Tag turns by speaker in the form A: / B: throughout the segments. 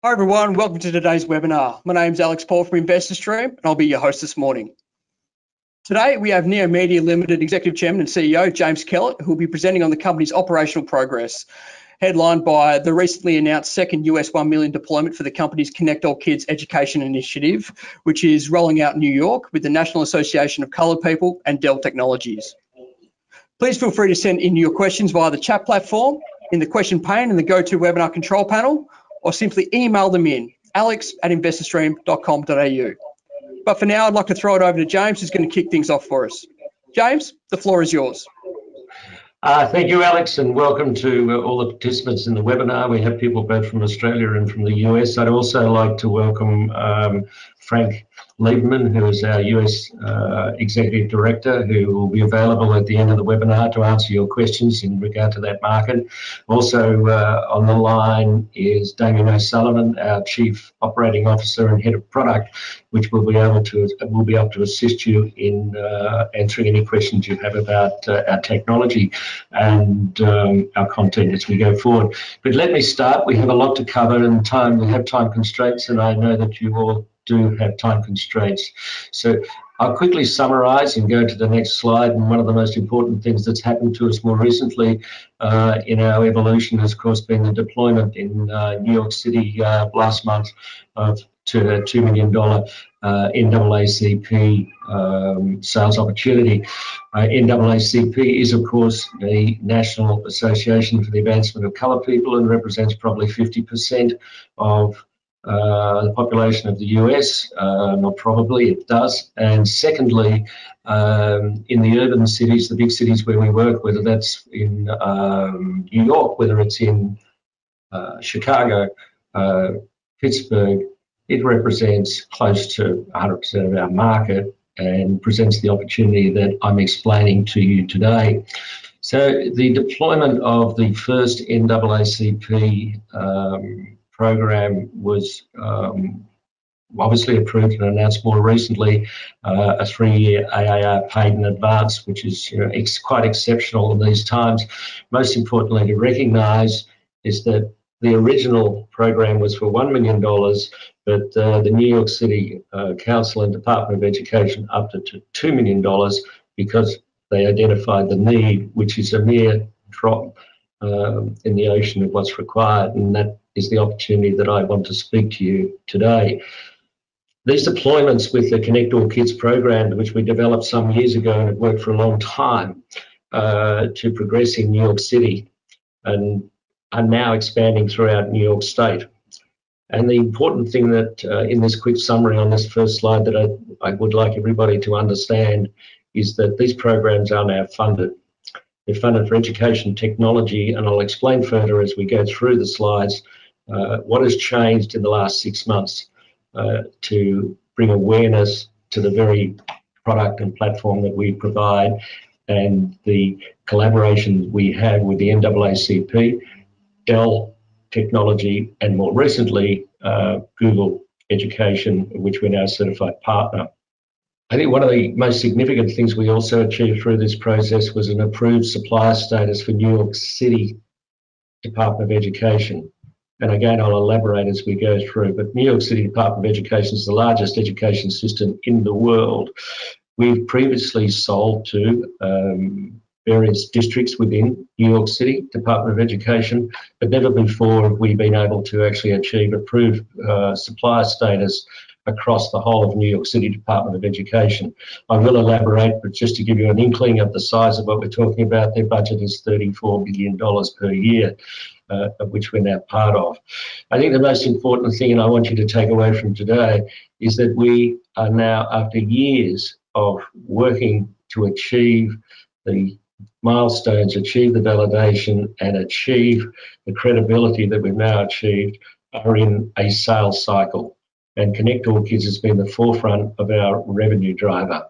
A: Hi everyone, welcome to today's webinar. My name is Alex Paul from InvestorStream and I'll be your host this morning. Today we have Kneomedia Limited Executive Chairman and CEO James Kellett, who will be presenting on the company's operational progress, headlined by the recently announced second US $1 million deployment for the company's Connect All Kids Education Initiative, which is rolling out in New York with the National Association of Coloured People and Dell Technologies. Please feel free to send in your questions via the chat platform, in the question pane in the GoToWebinar control panel, or simply email them in, alex@investorstream.com.au. But for now, I'd like to throw it over to James, who's going to kick things off for us. James, the floor is yours.
B: Thank you, Alex, and welcome to all the participants in the webinar. We have people both from Australia and from the US. I'd also like to welcome Frank Lieberman, who is our US Executive Director, who will be available at the end of the webinar to answer your questions in regard to that market. Also on the line is Damien O'Sullivan, our Chief Operating Officer and Head of Product, which will be able to assist you in answering any questions you have about our technology and our content as we go forward. But let me start. We have a lot to cover and we have time constraints, and I know that you all do have time constraints. So I'll quickly summarize and go to the next slide. And one of the most important things that's happened to us more recently in our evolution has, of course, been the deployment in New York City last month to a $2 million NAACP sales opportunity. NAACP is, of course, the National Association for the Advancement of Coloured People and represents probably 50% of the population of the US, not probably, it does. And secondly, in the urban cities, the big cities where we work, whether that's in New York, whether it's in Chicago, Pittsburgh, it represents close to 100% of our market and presents the opportunity that I'm explaining to you today. So the deployment of the first NAACP program was obviously approved and announced more recently, a 3-year AAR paid in advance, which is quite exceptional in these times. Most importantly to recognise is that the original program was for $1 million, but the New York City Council and Department of Education upped it to $2 million because they identified the need, which is a mere drop in the ocean of what's required, and that is the opportunity that I want to speak to you today. These deployments with the Connect All Kids program, which we developed some years ago and have worked for a long time to progress in New York City and are now expanding throughout New York State. And the important thing that in this quick summary on this first slide that I would like everybody to understand is that these programs are now funded. They're funded for education technology, and I'll explain further as we go through the slides what has changed in the last 6 months to bring awareness to the very product and platform that we provide and the collaboration we have with the NAACP, Dell Technology, and more recently, Google Education, which we're now a certified partner. I think one of the most significant things we also achieved through this process was an approved supplier status for New York City Department of Education. And again, I'll elaborate as we go through, but New York City Department of Education is the largest education system in the world. We've previously sold to various districts within New York City Department of Education, but never before have we been able to actually achieve approved supplier status across the whole of New York City Department of Education. I will elaborate, but just to give you an inkling of the size of what we're talking about, their budget is $34 billion per year, of which we're now part of. I think the most important thing, and I want you to take away from today, is that we are now, after years of working to achieve the milestones, achieve the validation, and achieve the credibility that we've now achieved, are in a sales cycle. And Connect All Kids has been the forefront of our revenue driver.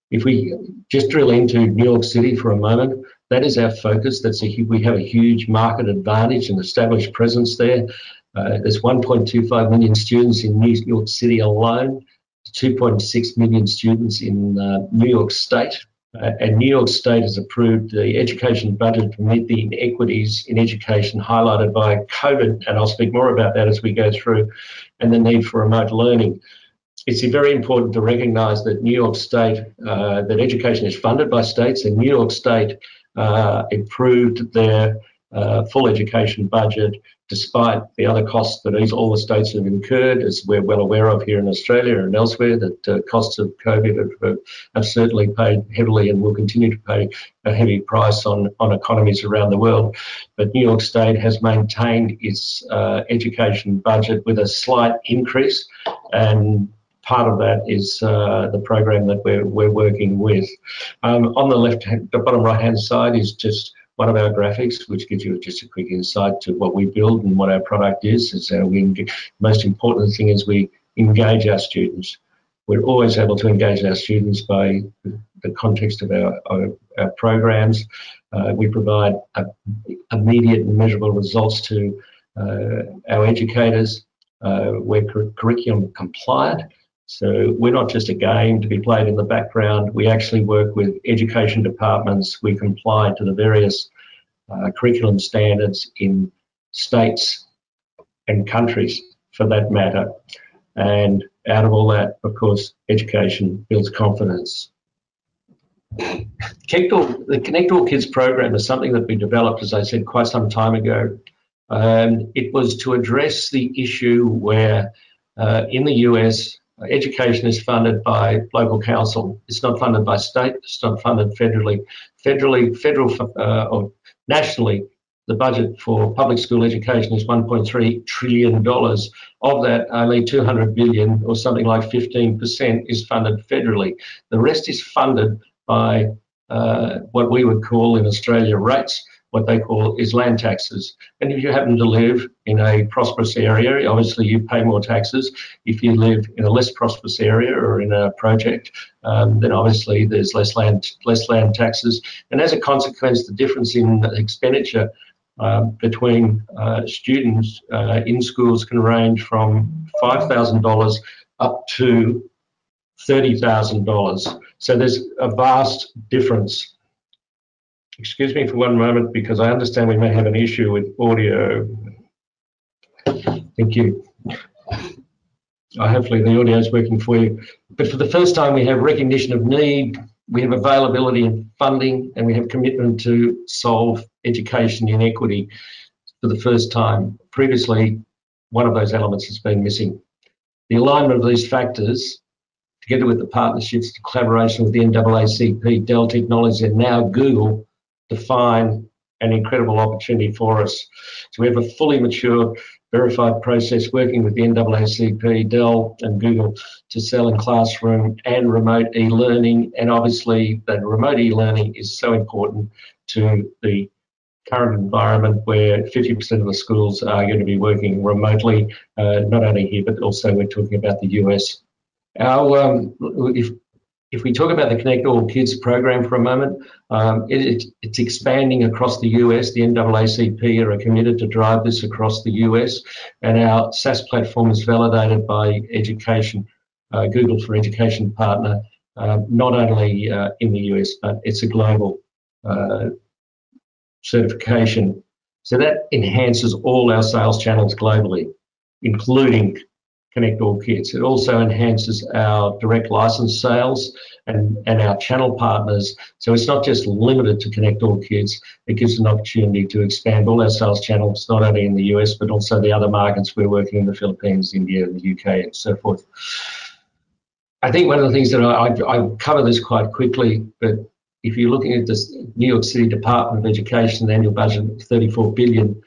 B: If we just drill into New York City for a moment, that is our focus. We have a huge market advantage and established presence there. There's 1.25 million students in New York City alone, 2.6 million students in New York State, and New York State has approved the education budget to meet the inequities in education highlighted by COVID, and I'll speak more about that as we go through, and the need for remote learning. It's very important to recognise that New York State, that education is funded by states, and New York State improved their full education budget despite the other costs that all the states have incurred, as we're well aware of here in Australia and elsewhere, that costs of COVID have certainly paid heavily and will continue to pay a heavy price on economies around the world. But New York State has maintained its education budget with a slight increase, and part of that is the program that we're working with. On the bottom right-hand side is just one of our graphics, which gives you just a quick insight to what we build and what our product is. It's the most important thing is we engage our students. We're always able to engage our students by the context of our programs. We provide immediate and measurable results to our educators. We're curriculum compliant. So we're not just a game to be played in the background. We actually work with education departments. We comply to the various curriculum standards in states and countries for that matter. And out of all that, of course, education builds confidence. The Connect All Kids program is something that we developed, as I said, quite some time ago. It was to address the issue where in the US, education is funded by local council. It's not funded by state. It's not funded federally. Or nationally, the budget for public school education is $1.3 trillion. Of that, only $200 billion, or something like 15%, is funded federally. The rest is funded by what we would call in Australia rates. What they call is land taxes. And if you happen to live in a prosperous area, obviously you pay more taxes. If you live in a less prosperous area or in a project, then obviously there's less land taxes. And as a consequence, the difference in expenditure between students in schools can range from $5,000 up to $30,000. So there's a vast difference. Excuse me for one moment, because I understand we may have an issue with audio. Thank you. Hopefully the audio is working for you. But for the first time, we have recognition of need, we have availability of funding, and we have commitment to solve education inequity for the first time. Previously, one of those elements has been missing. The alignment of these factors, together with the partnerships, the collaboration with the NAACP, Dell Technologies, and now Google, define an incredible opportunity for us. So we have a fully mature, verified process working with the NAACP, Dell and Google to sell in classroom and remote e-learning. And obviously that remote e-learning is so important to the current environment where 50% of the schools are going to be working remotely, not only here, but also we're talking about the US. If we talk about the Connect All Kids program for a moment, it's expanding across the US. The NAACP are committed to drive this across the US, and our SaaS platform is validated by Education, Google for Education partner, not only in the US, but it's a global certification. So that enhances all our sales channels globally, including Connect All Kids. It also enhances our direct license sales and our channel partners. So it's not just limited to Connect All Kids. It gives an opportunity to expand all our sales channels, not only in the US, but also the other markets we're working in, the Philippines, India, the UK, and so forth. I think one of the things that I cover this quite quickly, but if you're looking at this New York City Department of Education annual budget of $34 billion,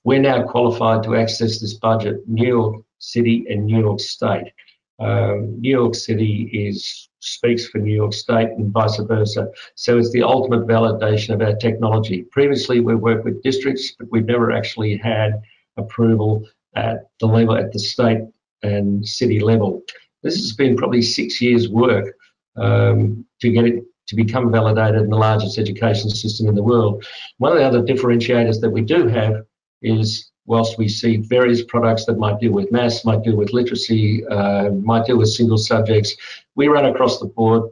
B: we're now qualified to access this budget. New York City and New York State. New York City speaks for New York State and vice versa. So it's the ultimate validation of our technology. Previously, we worked with districts, but we've never actually had approval at the level, at the state and city level. This has been probably 6 years' work to get it to become validated in the largest education system in the world. One of the other differentiators that we do have is, whilst we see various products that might deal with maths, might deal with literacy, might deal with single subjects, we run across the board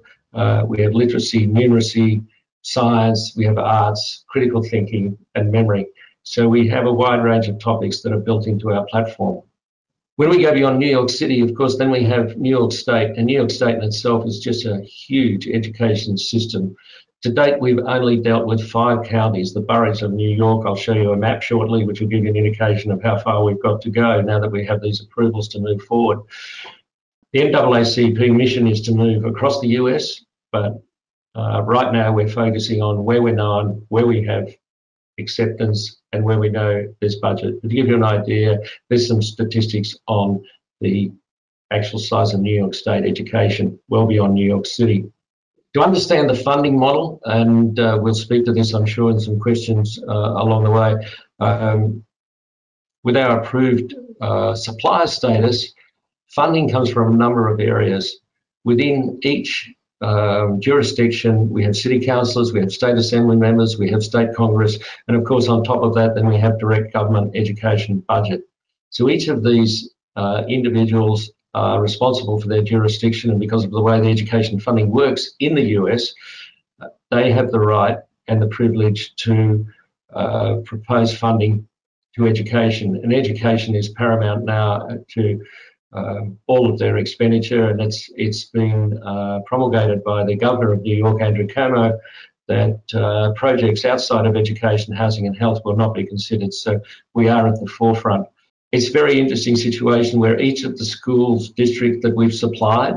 B: we have literacy, numeracy, science, we have arts, critical thinking, and memory. So we have a wide range of topics that are built into our platform. When we go beyond New York City, of course, then we have New York State, and New York State in itself is just a huge education system. To date, we've only dealt with 5 counties, the boroughs of New York. I'll show you a map shortly, which will give you an indication of how far we've got to go now that we have these approvals to move forward. The NAACP mission is to move across the US, but right now we're focusing on where we're known, where we have acceptance, and where we know there's budget. To give you an idea, there's some statistics on the actual size of New York State education, well beyond New York City. To understand the funding model, and we'll speak to this, I'm sure, in some questions along the way, with our approved supplier status, funding comes from a number of areas. Within each jurisdiction, we have city councillors, we have state assembly members, we have state congress, and of course on top of that then we have direct government education budget. So each of these individuals are responsible for their jurisdiction, and because of the way the education funding works in the US, they have the right and the privilege to propose funding to education. And education is paramount now to all of their expenditure, and it's been promulgated by the Governor of New York, Andrew Cuomo, that projects outside of education, housing and health will not be considered. So we are at the forefront. It's a very interesting situation where each of the schools district that we've supplied,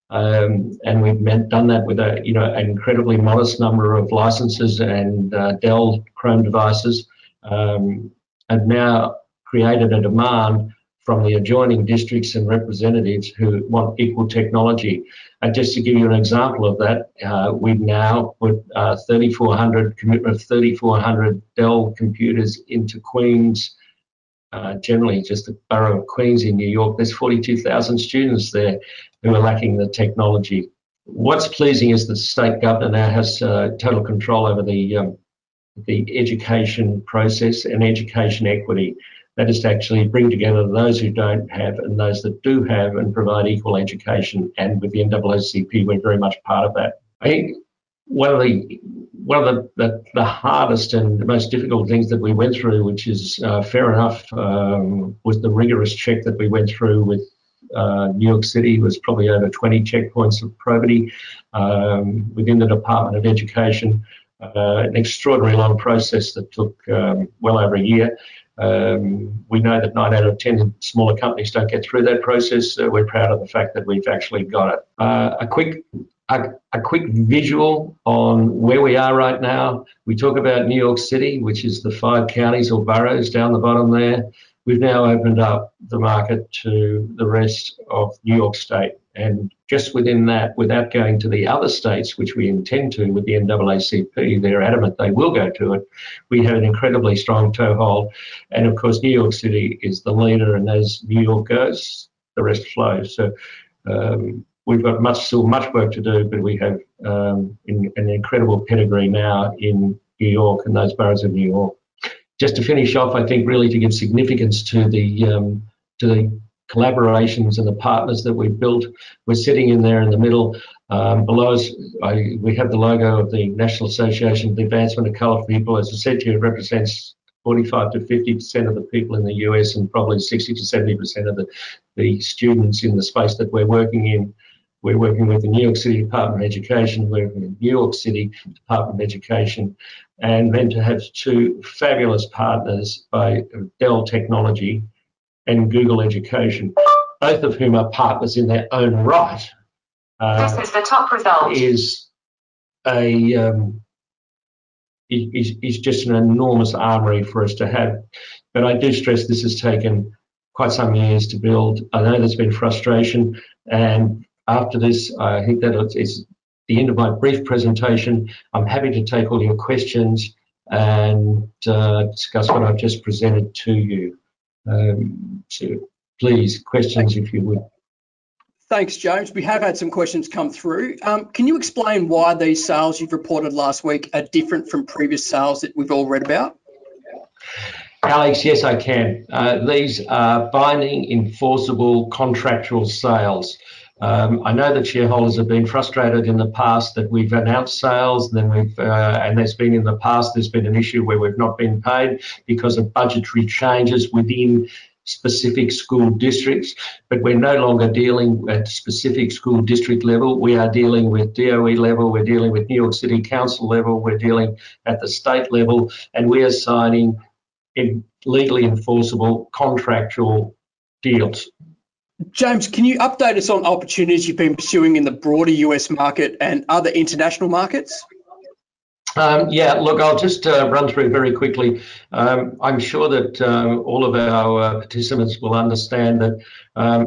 B: and we've done that with an incredibly modest number of licenses and Dell Chrome devices, have now created a demand from the adjoining districts and representatives who want equal technology. And just to give you an example of that, we've now put 3,400, commitment of 3,400 Dell computers into Queens, generally just the borough of Queens in New York. There's 42,000 students there who are lacking the technology. What's pleasing is that the state governor now has total control over the education process and education equity. That is to actually bring together those who don't have and those that do have and provide equal education. And with the NAACP, we're very much part of that. I think one of the hardest and the most difficult things that we went through, which is fair enough, was the rigorous check that we went through with New York City. It was probably over 20 checkpoints of probity within the Department of Education. An extraordinary long process that took well over a year. We know that 9 out of 10 smaller companies don't get through that process. We're proud of the fact that we've actually got it. A quick visual on where we are right now. We talk about New York City, which is the 5 counties or boroughs down the bottom there. We've now opened up the market to the rest of New York State. And just within that, without going to the other states, which we intend to with the NAACP, they're adamant they will go to it. We have an incredibly strong toehold. And of course, New York City is the leader, and as New York goes, the rest flows. So we've got still much work to do, but we have an incredible pedigree now in New York and those boroughs of New York. Just to finish off, I think really to give significance to the collaborations and the partners that we've built. We're sitting in there in the middle. Below us, we have the logo of the National Association for the Advancement of Coloured People. As I said to you, it represents 45 to 50% of the people in the US and probably 60 to 70% of the students in the space that we're working in. We're working with the New York City Department of Education, we're working with New York City Department of Education, and then to have 2 fabulous partners by Dell Technology and Google Education, both of whom are partners in their own right.
C: This is the top result.
B: Is just an enormous armory for us to have. But I do stress this has taken quite some years to build. I know there's been frustration, and after this, I think that it's the end of my brief presentation. I'm happy to take all your questions and discuss what I've just presented to you. So please, questions if you would.
A: Thanks, James. We have had some questions come through. Can you explain why these sales you've reported last week are different from previous sales that we've all read about?
B: Alex, yes, I can. These are binding, enforceable, contractual sales. I know that shareholders have been frustrated in the past that we've announced sales, and then and there's been in the past there's been an issue where we've not been paid because of budgetary changes within specific school districts. But we're no longer dealing at specific school district level. We are dealing with DOE level. We're dealing with New York City Council level. We're dealing at the state level, and we are signing legally enforceable contractual deals.
A: James, can you update us on opportunities you've been pursuing in the broader US market and other international markets?
B: Yeah, look, I'll just run through very quickly. I'm sure that all of our participants will understand that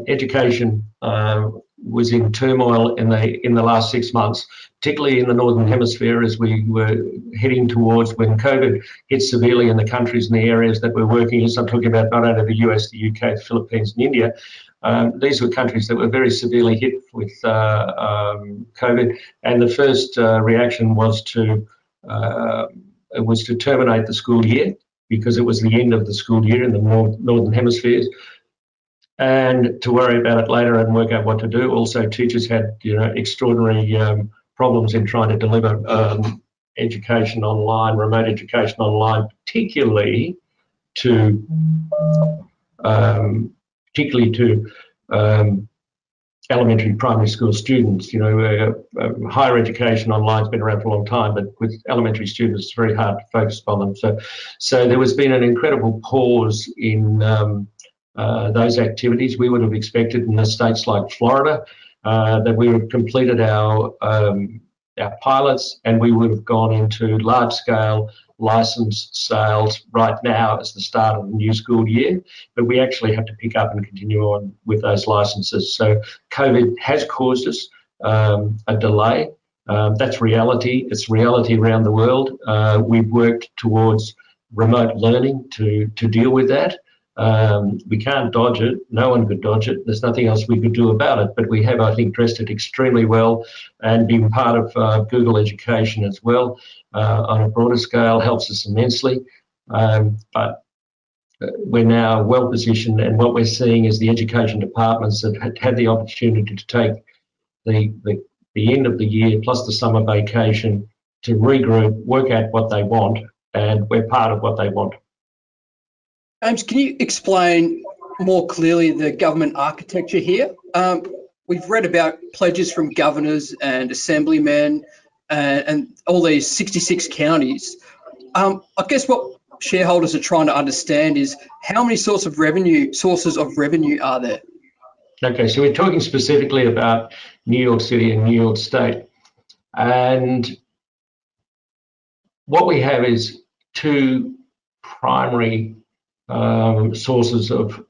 B: education was in turmoil in the last 6 months, particularly in the Northern Hemisphere as we were heading towards when COVID hit severely in the countries and the areas that we're working in. So I'm talking about not only the US, the UK, the Philippines and India. These were countries that were very severely hit with COVID, and the first reaction was to terminate the school year because it was the end of the school year in the Northern Hemispheres, and to worry about it later and work out what to do. Also, teachers had extraordinary problems in trying to deliver education online, remote education online, particularly to elementary, primary school students. Higher education online has been around for a long time, but with elementary students, it's very hard to focus on them. So there has been an incredible pause in those activities. We would have expected in the states like Florida that we would have completed our pilots and we would have gone into large-scale licensed sales right now as the start of the new school year, but we actually have to pick up and continue on with those licenses. So COVID has caused us a delay. That's reality. It's reality around the world. We've worked towards remote learning to deal with that. We can't dodge it. No one could dodge it. There's nothing else we could do about it, but we have, I think, dressed it extremely well, and being part of Google Education as well on a broader scale helps us immensely. But we're now well positioned, and what we're seeing is the education departments have had the opportunity to take the end of the year plus the summer vacation to regroup, work out what they want, and we're part of what they want.
A: James, can you explain more clearly the government architecture here? We've read about pledges from governors and assemblymen and all these 66 counties. I guess what shareholders are trying to understand is how many sources of revenue are there?
B: Okay, so we're talking specifically about New York City and New York State. And what we have is two primary sources of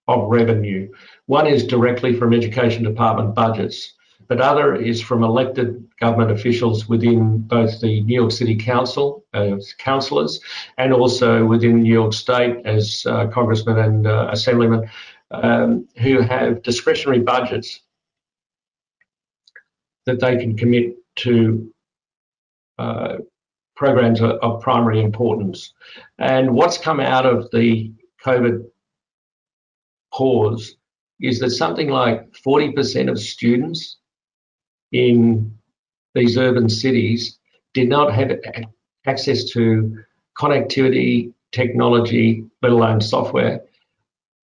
B: revenue. One is directly from education department budgets, but other is from elected government officials within both the New York City Council as councillors and also within New York State as congressmen and assemblymen who have discretionary budgets that they can commit to programs of primary importance. And what's come out of the COVID pause is that something like 40% of students in these urban cities did not have access to connectivity, technology, let alone software.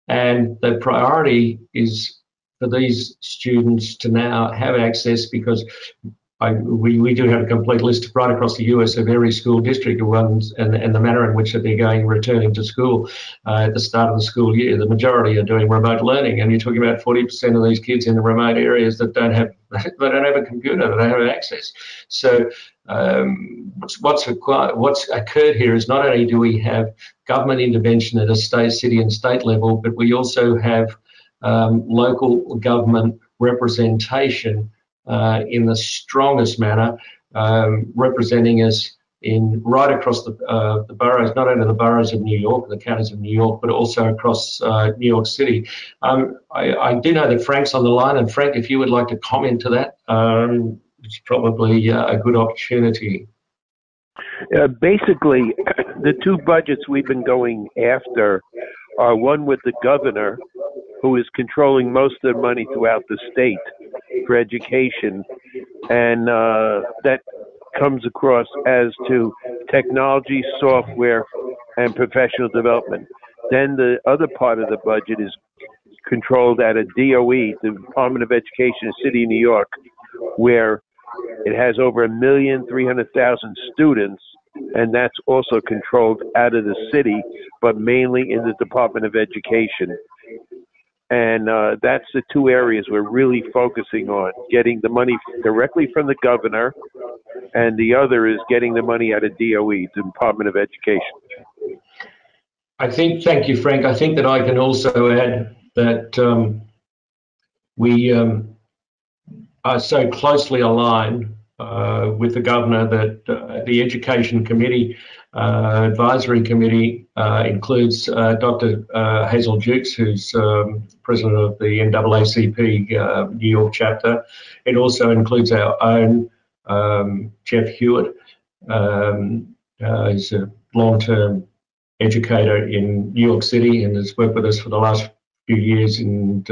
B: And the priority is for these students to now have access, because we do have a complete list right across the US of every school district ones and the manner in which they're returning to school at the start of the school year. The majority are doing remote learning, and you're talking about 40% of these kids in the remote areas that don't have a computer, they don't have access. So what's occurred here is not only do we have government intervention at a state, city and state level, but we also have local government representation in the strongest manner, representing us right across the boroughs, not only the boroughs of New York, the counties of New York, but also across New York City. I do know that Frank's on the line, and Frank, if you would like to comment to that, it's probably a good opportunity.
D: Basically, the two budgets we've been going after are one with the governor who is controlling most of the money throughout the state for education, and that comes across as to technology, software, and professional development. Then the other part of the budget is controlled at a DOE, the Department of Education, City of New York, where it has over 1,300,000 students, and that's also controlled out of the city, but mainly in the Department of Education. And that's the two areas we're really focusing on, getting the money directly from the governor, and the other is getting the money out of DOE, the Department of Education.
B: Thank you, Frank. I think that I can also add that we are so closely aligned with the governor that the Education Committee, Advisory Committee, includes Dr. Hazel Dukes, who's president of the NAACP New York chapter. It also includes our own Jeff Hewitt, who's a long-term educator in New York City and has worked with us for the last few years in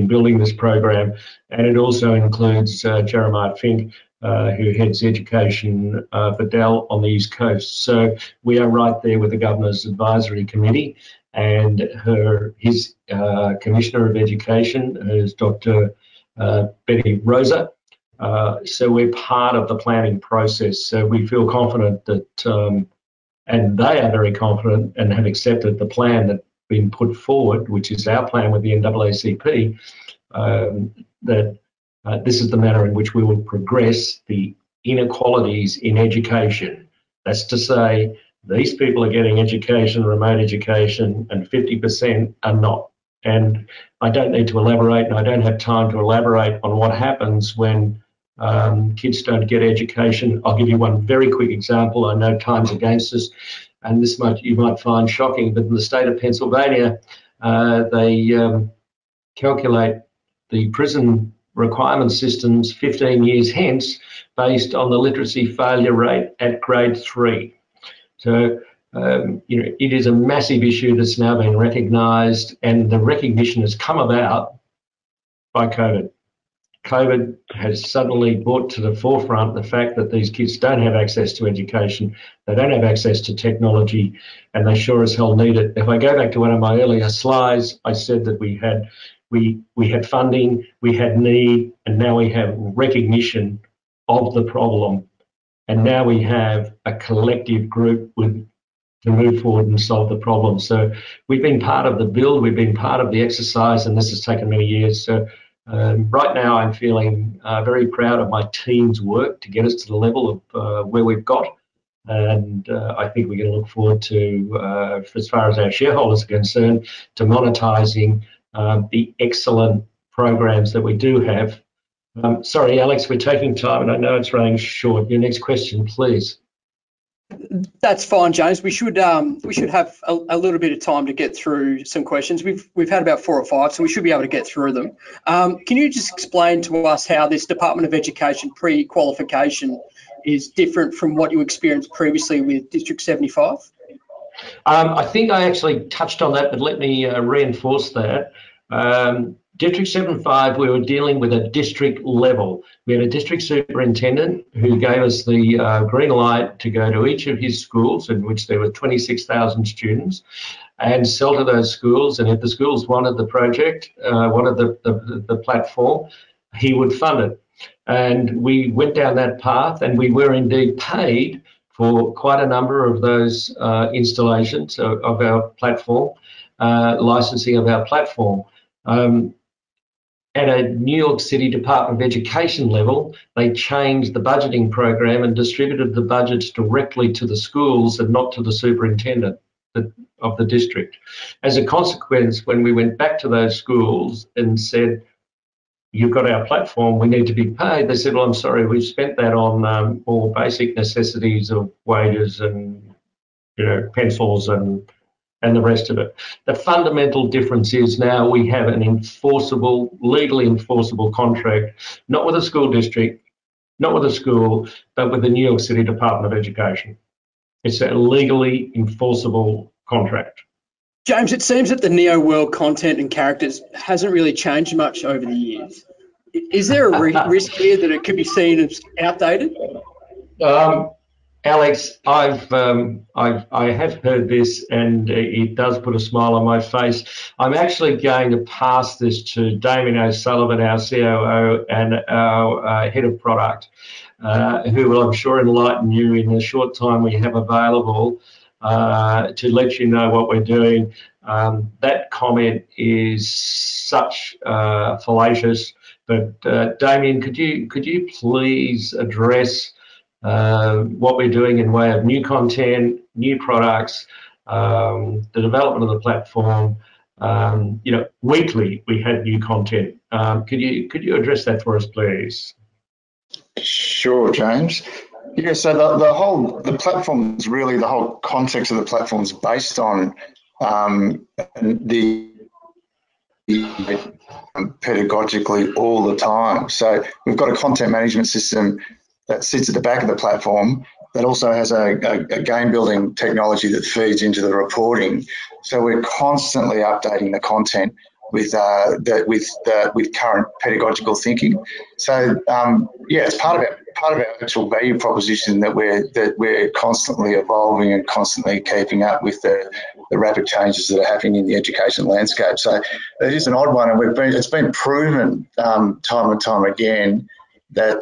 B: building this program. And it also includes Jeremiah Fink, who heads education for Dell on the East Coast. So we are right there with the Governor's Advisory Committee, and his Commissioner of Education is Dr. Betty Rosa. So we're part of the planning process. So we feel confident that, and they are very confident and have accepted the plan that's been put forward, which is our plan with the NAACP, that this is the manner in which we will progress the inequalities in education. That's to say, these people are getting education, remote education, and 50% are not. And I don't need to elaborate, and I don't have time to elaborate on what happens when kids don't get education. I'll give you one very quick example. I know time's against us, and this you might find shocking, but in the state of Pennsylvania, they calculate the prison requirement systems 15 years hence based on the literacy failure rate at grade 3. So, it is a massive issue that's now been recognised, and the recognition has come about by COVID. COVID has suddenly brought to the forefront the fact that these kids don't have access to education, they don't have access to technology, and they sure as hell need it. If I go back to one of my earlier slides, I said that we had funding, we had need, and now we have recognition of the problem. And now we have a collective group to move forward and solve the problem. So we've been part of the build, we've been part of the exercise, and this has taken many years. So right now I'm feeling very proud of my team's work to get us to the level of where we've got. And I think we're going to look forward to, as far as our shareholders are concerned, to monetising the excellent programs that we do have. Sorry, Alex, we're taking time, and I know it's running short. Your next question, please.
A: That's fine, James. We should have a little bit of time to get through some questions. We've had about 4 or 5, so we should be able to get through them. Can you just explain to us how this Department of Education pre-qualification is different from what you experienced previously with District 75?
B: I think I actually touched on that, but let me reinforce that. District 75, we were dealing with a district level. We had a district superintendent who gave us the green light to go to each of his schools, in which there were 26,000 students, and sell to those schools. And if the schools wanted the project, wanted the platform, he would fund it. And we went down that path, and we were indeed paid for quite a number of those installations of our platform, licensing of our platform. At a New York City Department of Education level, they changed the budgeting program and distributed the budgets directly to the schools and not to the superintendent of the district. As a consequence, when we went back to those schools and said, you've got our platform, we need to be paid, they said, well, I'm sorry, we've spent that on more basic necessities of wages and pencils and the rest of it. The fundamental difference is now we have an enforceable, legally enforceable contract, not with a school district, not with a school, but with the New York City Department of Education. It's a legally enforceable contract.
A: James, it seems that the Neo world content and characters hasn't really changed much over the years. Is there a risk here that it could be seen as outdated?
B: Alex, I have heard this, and it does put a smile on my face. I'm actually going to pass this to Damien O'Sullivan, our COO, and our head of product, who will, I'm sure, enlighten you in the short time we have available to let you know what we're doing. That comment is such fallacious, but Damien, could you please address what we're doing in way of new content, new products, the development of the platform? Weekly we had new content. Could you address that for us, please?
E: Sure, James. Yeah, so the platform is really, the whole context of the platform is based on the pedagogically all the time. So we've got a content management system that sits at the back of the platform that also has a game building technology that feeds into the reporting. So we're constantly updating the content with current pedagogical thinking. So it's part of our actual value proposition that we're constantly evolving and constantly keeping up with the rapid changes that are happening in the education landscape. So it is an odd one, and it's been proven time and time again that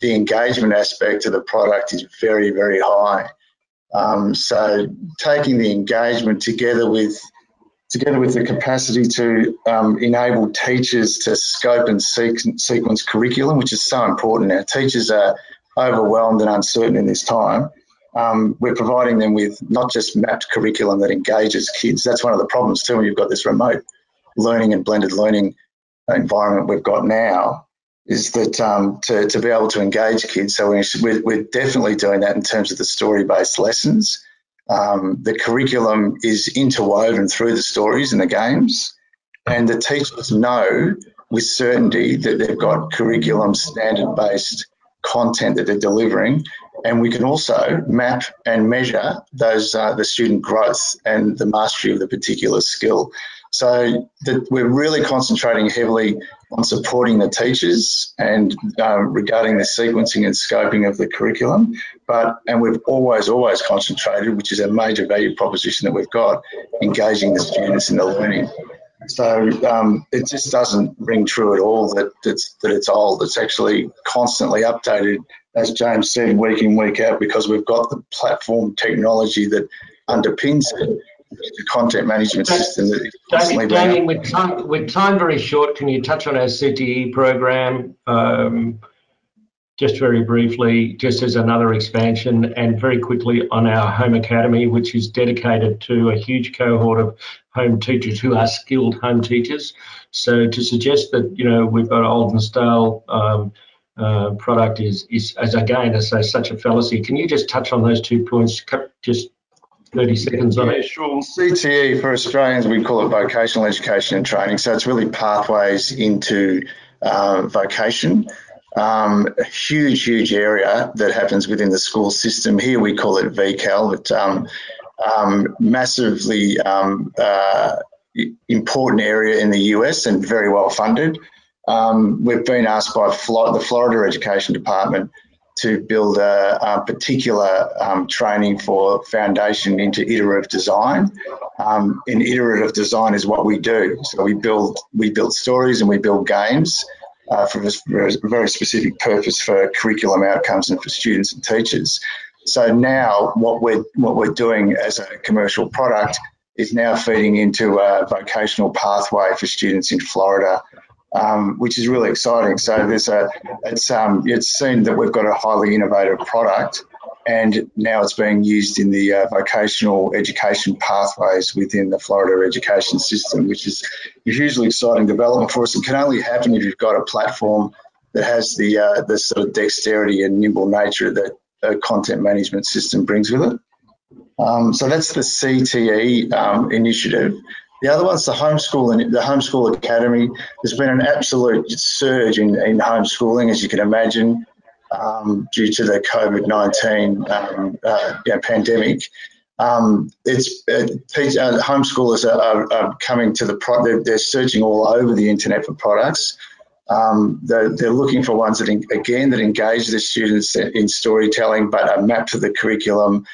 E: the engagement aspect of the product is very, very high. So taking the engagement together with the capacity to enable teachers to scope and sequence curriculum, which is so important. Our teachers are overwhelmed and uncertain in this time. We're providing them with not just mapped curriculum that engages kids. That's one of the problems too when you've got this remote learning and blended learning environment we've got now, is that to be able to engage kids. So we're definitely doing that in terms of the story-based lessons. The curriculum is interwoven through the stories and the games, and the teachers know with certainty that they've got curriculum standard-based content that they're delivering, and we can also map and measure those the student growth and the mastery of the particular skill. So we're really concentrating heavily on supporting the teachers and regarding the sequencing and scoping of the curriculum. And we've always concentrated, which is a major value proposition that we've got, engaging the students in the learning. So it just doesn't ring true at all that it's old. It's actually constantly updated, as James said, week in, week out, because we've got the platform technology that underpins it. The content management system that is constantly
B: Damien, with time very short, can you touch on our CTE program just very briefly, just as another expansion, and very quickly on our Home Academy, which is dedicated to a huge cohort of home teachers who are skilled home teachers. So to suggest that we've got old and stale product is as again, as I say, such a fallacy. Can you just touch on those 2 points? Just 30 seconds on it.
E: Sure. CTE for Australians, we call it vocational education and training. So it's really pathways into vocation. A huge area that happens within the school system. Here we call it VCAL, but massively important area in the US and very well funded. We've been asked by the Florida Education Department to build a particular training for foundation into iterative design. And iterative design is what we do. So we build stories and we build games for a very specific purpose for curriculum outcomes and for students and teachers. So now what we're doing as a commercial product is now feeding into a vocational pathway for students in Florida, which is really exciting. So it's seen that we've got a highly innovative product, and now it's being used in the vocational education pathways within the Florida education system, which is a hugely exciting development for us. It can only happen if you've got a platform that has the sort of dexterity and nimble nature that a content management system brings with it. So that's the CTE initiative. The other one's the Homeschool Academy. There's been an absolute surge in homeschooling, as you can imagine, due to the COVID-19 pandemic. Homeschoolers are coming to the product. They're searching all over the internet for products. They're looking for ones that engage their students in storytelling, but are mapped to the curriculum,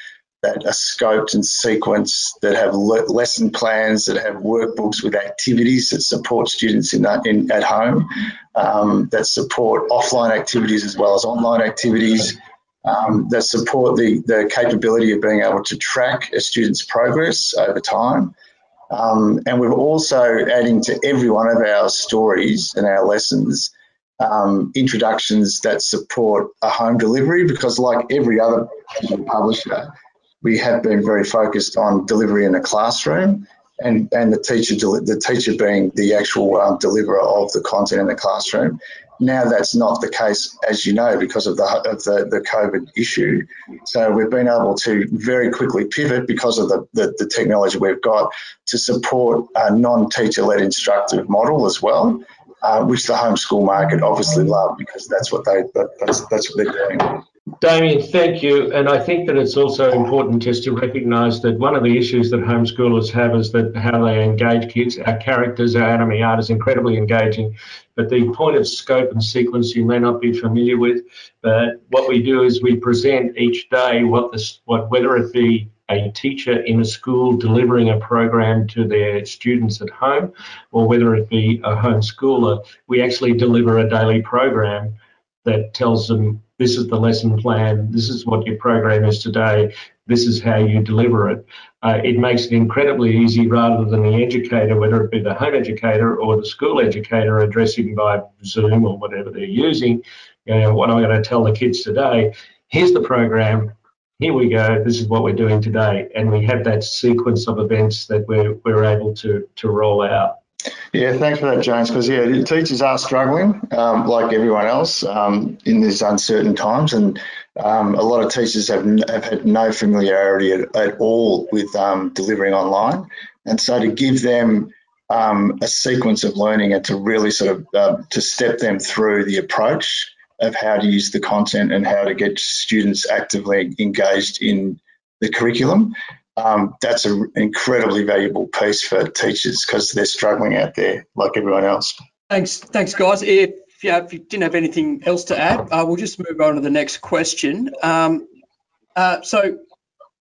E: that are scoped and sequenced, that have lesson plans, that have workbooks with activities that support students at home, that support offline activities as well as online activities, that support the capability of being able to track a student's progress over time. And we're also adding to every one of our stories and our lessons introductions that support a home delivery, because like every other publisher, we have been very focused on delivery in the classroom, and the teacher being the actual deliverer of the content in the classroom. Now that's not the case, as you know, because of the COVID issue. So we've been able to very quickly pivot because of the technology we've got to support a non-teacher-led instructive model as well, which the homeschool market obviously love, because that's what they're doing.
B: Damien, thank you. And I think that it's also important just to recognise that one of the issues that homeschoolers have is that how they engage kids. Our characters, our anime art is incredibly engaging, but the point of scope and sequence you may not be familiar with. But what we do is we present each day whether it be a teacher in a school delivering a program to their students at home, or whether it be a homeschooler, we actually deliver a daily program that tells them, this is the lesson plan, this is what your program is today, this is how you deliver it. It makes it incredibly easy, rather than the educator, whether it be the home educator or the school educator, addressing by Zoom or whatever they're using, what am I going to tell the kids today? Here's the program, here we go, this is what we're doing today. And we have that sequence of events that we're able to roll out.
E: Yeah, thanks for that, James, because teachers are struggling like everyone else in these uncertain times, and a lot of teachers have had no familiarity at all with delivering online, and so to give them a sequence of learning and to really sort of to step them through the approach of how to use the content and how to get students actively engaged in the curriculum. That's an incredibly valuable piece for teachers, because they're struggling out there like everyone else.
A: Thanks, guys. If you didn't have anything else to add, we'll just move on to the next question. So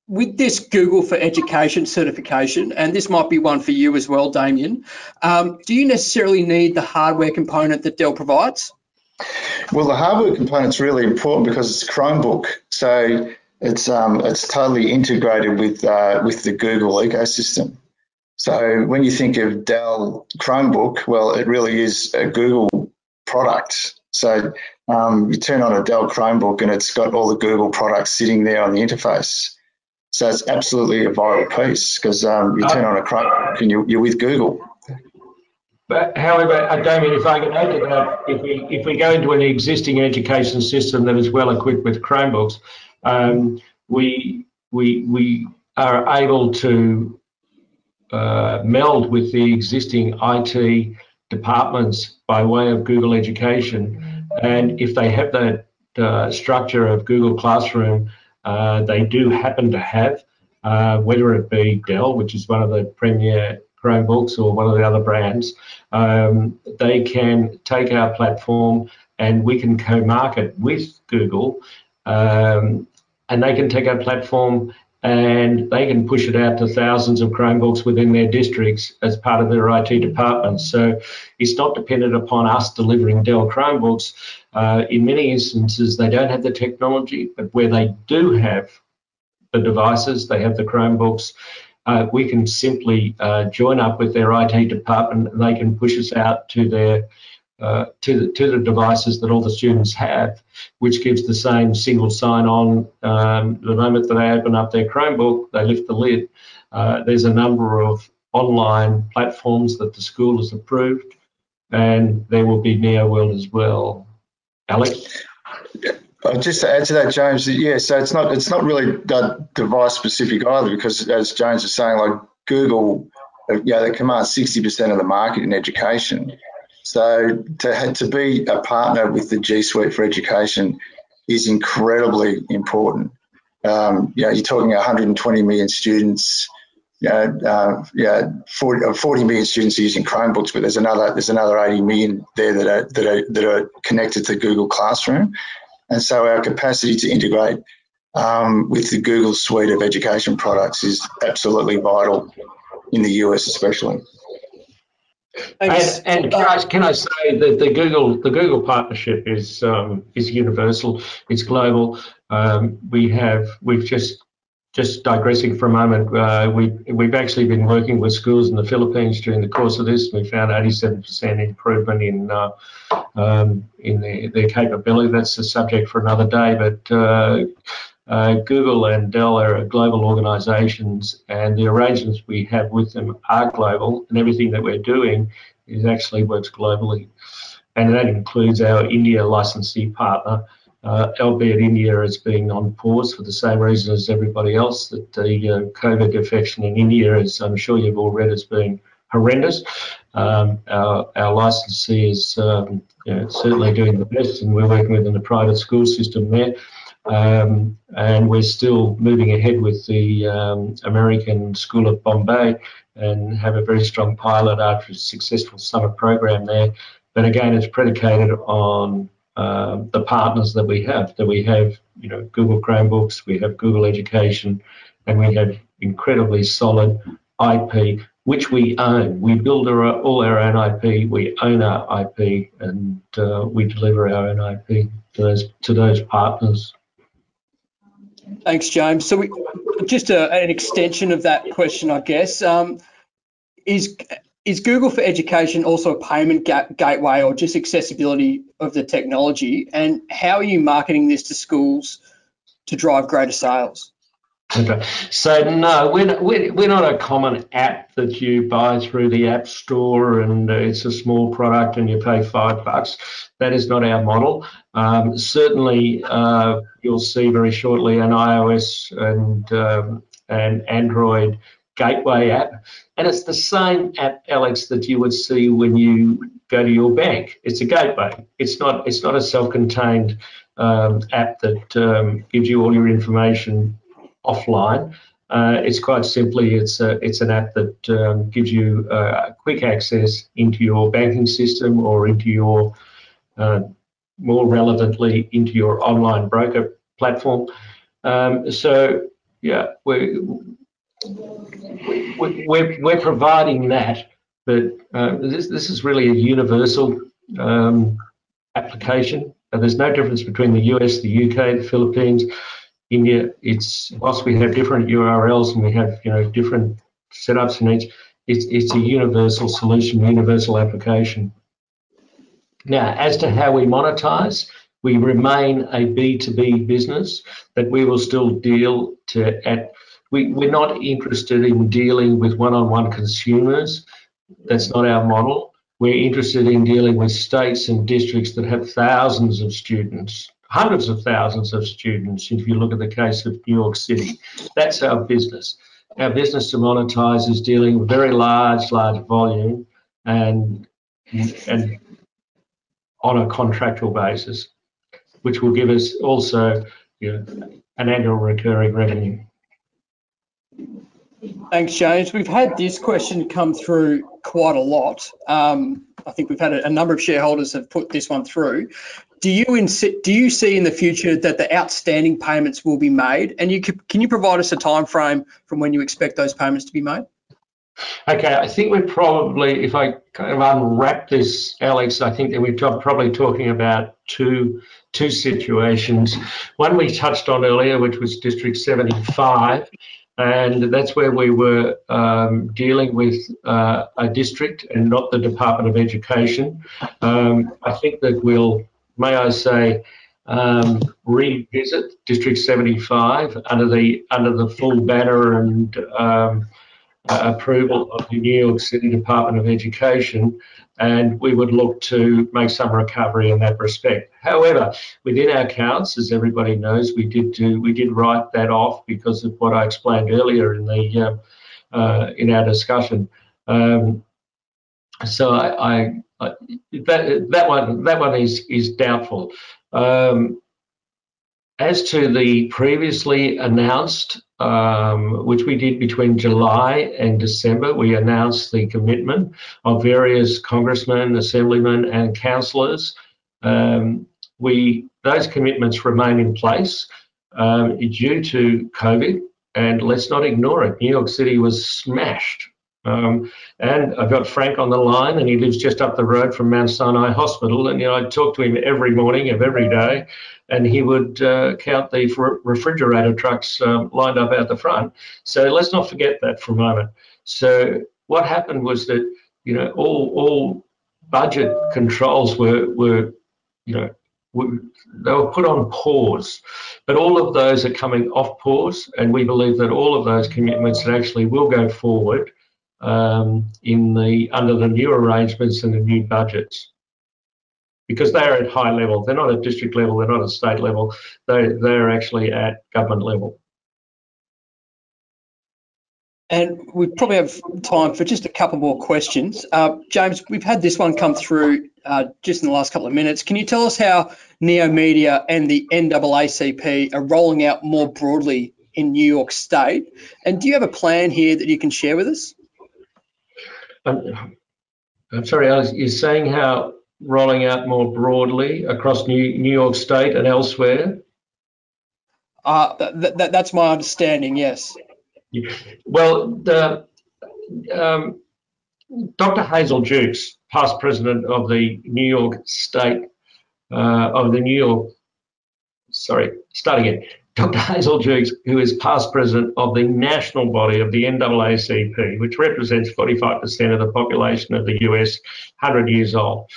A: with this Google for Education certification, and this might be one for you as well, Damien, do you necessarily need the hardware component that Dell provides?
E: Well, the hardware component's really important because it's Chromebook. So it's totally integrated with the Google ecosystem. So when you think of Dell Chromebook, well, it really is a Google product. So you turn on a Dell Chromebook and it's got all the Google products sitting there on the interface. So it's absolutely a vital piece, because you turn on a Chromebook and you're with Google.
B: But however, Damien, if I can add to that, if we go into an existing education system that is well equipped with Chromebooks, we are able to meld with the existing IT departments by way of Google Education, and if they have that structure of Google Classroom, they do happen to have, whether it be Dell, which is one of the premier Chromebooks, or one of the other brands, they can take our platform and we can co-market with Google, and they can take our platform and they can push it out to thousands of Chromebooks within their districts as part of their IT department. So it's not dependent upon us delivering Dell Chromebooks. In many instances, they don't have the technology, but where they do have the devices, they have the Chromebooks, we can simply join up with their IT department, and they can push us out to their to the devices that all the students have, which gives the same single sign-on. The moment that they open up their Chromebook, they lift the lid. There's a number of online platforms that the school has approved, and there will be NeoWorld as well. Alex?
E: Just to add to that, James, yeah, so it's not really device specific either, because as James was saying, like Google, they command 60% of the market in education. So to be a partner with the G Suite for Education is incredibly important. You're talking 120 million students. 40 million students are using Chromebooks, but there's another 80 million there that are connected to Google Classroom, and so our capacity to integrate with the Google suite of education products is absolutely vital in the US, especially.
A: Thanks.
B: And can I say that the Google partnership is universal. It's global. We've just digressing for a moment. We've actually been working with schools in the Philippines during the course of this. We found 87% improvement in their capability. That's a subject for another day, but. Google and Dell are global organisations, and the arrangements we have with them are global, and everything that we're doing actually works globally. And that includes our India licensee partner, albeit India has been on pause for the same reason as everybody else, that the COVID infection in India, as I'm sure you've all read, has been horrendous. Our licensee is certainly doing the best, and we're working within the private school system there. And we're still moving ahead with the American School of Bombay and have a very strong pilot after a successful summer program there. But again, it's predicated on the partners that we have. Google Chromebooks, we have Google Education, and we have incredibly solid IP, which we own. We build all our own IP, we own our IP, and we deliver our own IP to those partners.
A: Thanks, James. So just an extension of that question, I guess. Is Google for Education also a payment gateway or just accessibility of the technology? And how are you marketing this to schools to drive greater sales?
B: Okay, so no, we're not a common app that you buy through the App Store and it's a small product and you pay $5. That is not our model. Certainly, you'll see very shortly an iOS and Android gateway app, and it's the same app, Alex, that you would see when you go to your bank. It's a gateway. It's not a self-contained app that gives you all your information offline. It's quite simply, it's an app that gives you quick access into your banking system or into your, more relevantly, into your online broker platform. So yeah, we're providing that, but this is really a universal application. There's no difference between the US, the UK, the Philippines, India. Whilst we have different URLs and we have different setups in each, it's a universal solution, universal application. Now, as to how we monetize, we remain a B2B business, that we will still deal we're not interested in dealing with one-on-one consumers. That's not our model. We're interested in dealing with states and districts that have thousands of students, hundreds of thousands of students. If you look at the case of New York City, that's our business. Our business to monetize is dealing with very large volume and on a contractual basis, which will give us also an annual recurring revenue.
A: Thanks, James. We've had this question come through quite a lot. I think we've had a number of shareholders have put this one through. Do you see in the future that the outstanding payments will be made? And can you provide us a time frame from when you expect those payments to be made?
B: Okay, I think we're probably, if I kind of unwrap this, Alex, I think that we're probably talking about two situations. One we touched on earlier, which was District 75. And that's where we were dealing with a district and not the Department of Education. I think that we'll, may I say, revisit District 75 under the full banner and approval of the New York City Department of Education, and we would look to make some recovery in that respect. However, within our accounts, as everybody knows, we did write that off because of what I explained earlier in the in our discussion. So that one is doubtful. As to the previously announced, which we did between July and December, we announced the commitment of various congressmen, assemblymen and councillors. Those commitments remain in place due to COVID, and let's not ignore it. New York City was smashed. And I've got Frank on the line, and he lives just up the road from Mount Sinai Hospital. And I talk to him every morning of every day, and he would count the refrigerator trucks lined up out the front. So let's not forget that for a moment. So what happened was that all budget controls were they were put on pause, but all of those are coming off pause, and we believe that all of those commitments actually will go forward under the new arrangements and the new budgets, because they are at high level. They're not at district level, they're not at state level, they're actually at government level.
A: And we probably have time for just a couple more questions. James, we've had this one come through just in the last couple of minutes. Can you tell us how Kneomedia and the NAACP are rolling out more broadly in New York State? And do you have a plan here that you can share with us?
B: I'm sorry, Alex, you're saying how rolling out more broadly across New York State and elsewhere?
A: That's my understanding, yes.
B: Well, Dr. Hazel Jukes, past president of the New York State, Dr. Hazel Jukes, who is past president of the national body of the NAACP, which represents 45% of the population of the US, 100 years old,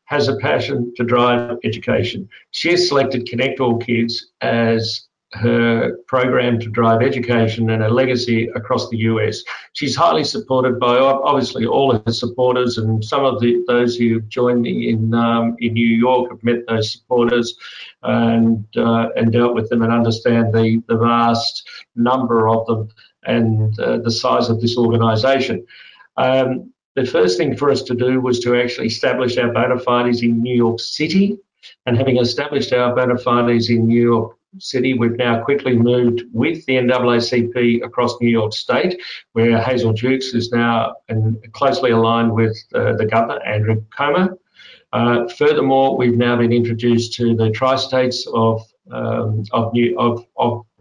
B: has a passion to drive education. She has selected Connect All Kids as her program to drive education and her legacy across the US. She's highly supported by obviously all of her supporters, and some of those who've joined in New York have met those supporters and dealt with them and understand the vast number of them and the size of this organisation. The first thing for us to do was to actually establish our bona fides in New York City, and having established our bona fides in New York City, we've now quickly moved with the NAACP across New York State, where Hazel Jukes is now closely aligned with the governor, Andrew Cuomo. Furthermore, we've now been introduced to the tri-states of the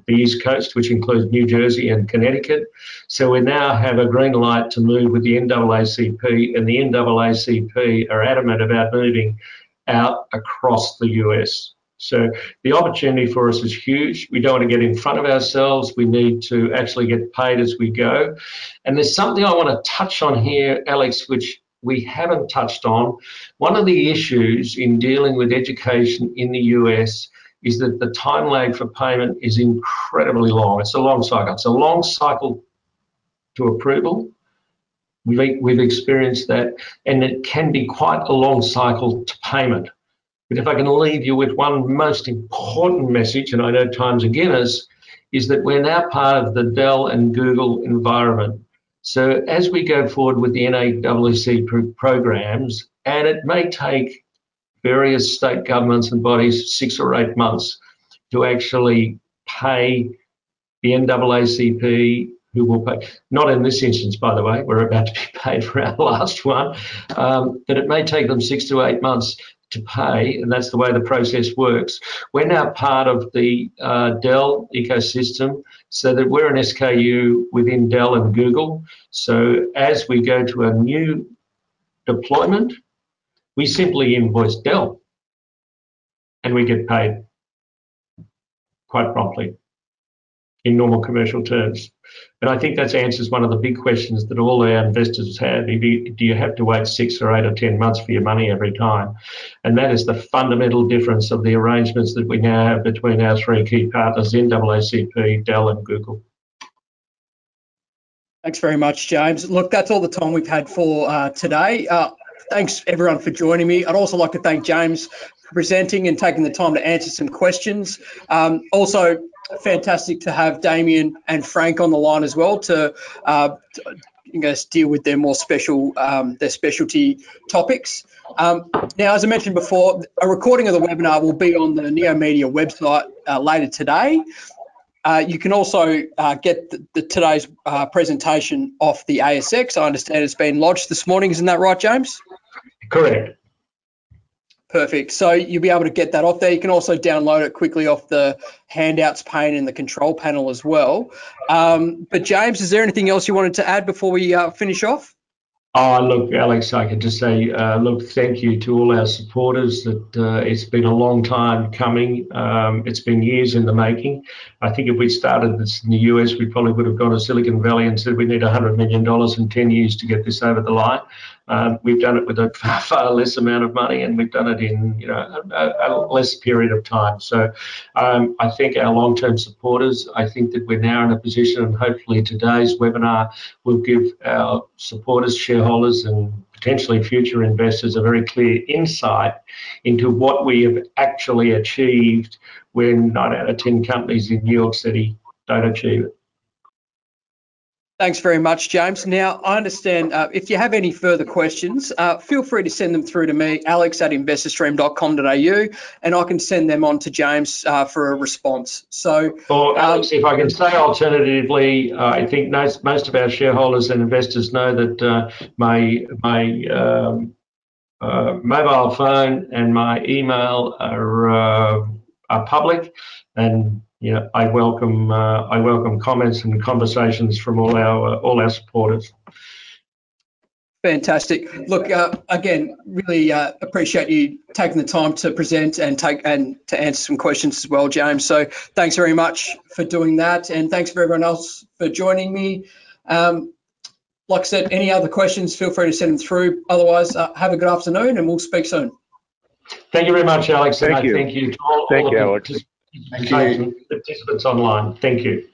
B: East Coast, which includes New Jersey and Connecticut. So we now have a green light to move with the NAACP, and the NAACP are adamant about moving out across the US. So the opportunity for us is huge. We don't want to get in front of ourselves. We need to actually get paid as we go. And there's something I want to touch on here, Alex, which we haven't touched on. One of the issues in dealing with education in the US is that the time lag for payment is incredibly long. It's a long cycle. It's a long cycle to approval. We've experienced that, and it can be quite a long cycle to payment. But if I can leave you with one most important message, and I know times are Guinness, is that we're now part of the Dell and Google environment. So as we go forward with the NAACP programs, and it may take various state governments and bodies 6 or 8 months to actually pay the NAACP, who will pay, not in this instance, by the way, we're about to be paid for our last one, but it may take them 6 to 8 months to pay, and that's the way the process works. We're now part of the Dell ecosystem, so that we're an SKU within Dell and Google. So as we go to a new deployment, we simply invoice Dell and we get paid quite promptly in normal commercial terms. And I think that answers one of the big questions that all our investors have. Do you have to wait 6 or 8 or 10 months for your money every time? And that is the fundamental difference of the arrangements that we now have between our 3 key partners, NAACP, Dell and Google.
A: Thanks very much, James. Look, that's all the time we've had for today. Thanks, everyone, for joining me. I'd also like to thank James for presenting and taking the time to answer some questions. Also, fantastic to have Damien and Frank on the line as well to deal with their more their specialty topics. Now, as I mentioned before, a recording of the webinar will be on the Kneomedia website later today. You can also get today's presentation off the ASX. I understand it's been lodged this morning. Isn't that right, James?
B: Correct.
A: Perfect. So you'll be able to get that off there. You can also download it quickly off the handouts pane in the control panel as well. But James, is there anything else you wanted to add before we finish off?
B: Oh, look, Alex, I could just say, look, thank you to all our supporters. That it's been a long time coming. It's been years in the making. I think if we'd started this in the US, we probably would have gone to Silicon Valley and said we need $100 million in 10 years to get this over the line. We've done it with a far less amount of money, and we've done it in a less period of time. So I thank our long-term supporters. I think that we're now in a position, and hopefully today's webinar will give our supporters, shareholders, and potentially future investors a very clear insight into what we have actually achieved when 9 out of 10 companies in New York City don't achieve it.
A: Thanks very much, James. Now, I understand if you have any further questions, feel free to send them through to me, alex@investorstream.com.au, and I can send them on to James for a response. So,
B: or Alex, if I can say alternatively, I think most of our shareholders and investors know that my mobile phone and my email are public, and I welcome comments and conversations from all our supporters.
A: Fantastic. Look, again, really appreciate you taking the time to present and to answer some questions as well, James. So thanks very much for doing that, and thanks for everyone else for joining me. Like I said, any other questions, feel free to send them through. Otherwise, have a good afternoon, and we'll speak soon.
B: Thank you very much, Alex.
D: Thank you.
B: Thank you to all
D: Thank
B: of
D: you,
B: the
D: Alex.
B: participants online. Thank you.